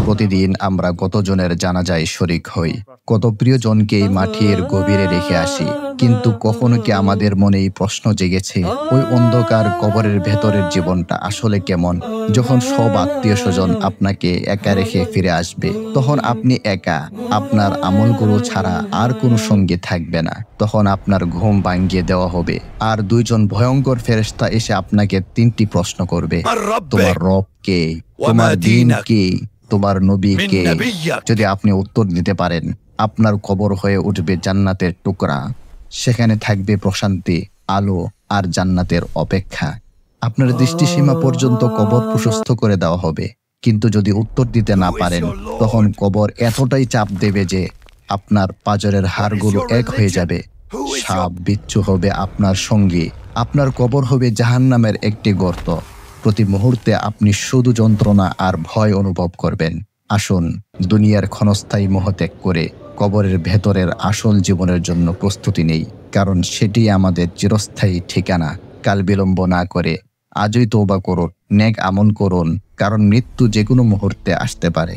প্রতিদিন আমরা কতজনের জানাজায় শরিক হই, কত প্রিয়জনকে এই মাটির গভীরে রেখে আসি, কিন্তু কখনো কি আমাদের মনে এই প্রশ্ন জেগেছে ওই অন্ধকার কবরের ভেতরের জীবনটা আসলে কেমন? যখন সব আত্মীয় স্বজন আপনাকে একা রেখে ফিরে আসবে, তখন আপনি একা, আপনার আমলগুলো ছাড়া আর কোনো সঙ্গী থাকবে না। তখন আপনার ঘুম ভাঙিয়ে দেওয়া হবে আর দুইজন ভয়ঙ্কর ফেরেশতা এসে আপনাকে তিনটি প্রশ্ন করবে, তোমার রব কে, তোমার দ্বীন কি, তোমার নবী কে? যদি আপনি উত্তর দিতে পারেন, আপনার কবর হয়ে উঠবে জান্নাতের টুকরা। সেখানে থাকবে প্রশান্তি, আলো আর জান্নাতের অপেক্ষা। আপনার দৃষ্টিসীমা পর্যন্ত কবর প্রশস্ত করে দেওয়া হবে। কিন্তু যদি উত্তর দিতে না পারেন, তখন কবর এতটাই চাপ দেবে যে আপনার পাঁজরের হাড়গুলো এক হয়ে যাবে। সাপ বিচ্ছু হবে আপনার সঙ্গী। আপনার কবর হবে জাহান্নামের একটি গর্ত। প্রতি মুহূর্তে আপনি শুধু যন্ত্রণা আর ভয় অনুভব করবেন। আসুন, দুনিয়ার ক্ষণস্থায়ী মোহ ত্যাগ করে কবরের ভেতরের আসল জীবনের জন্য প্রস্তুতি নেই, কারণ সেটি আমাদের চিরস্থায়ী ঠিকানা। কাল বিলম্ব না করে আজই তওবা করুন, নেক আমল করুন, কারণ মৃত্যু যে কোনো মুহূর্তে আসতে পারে।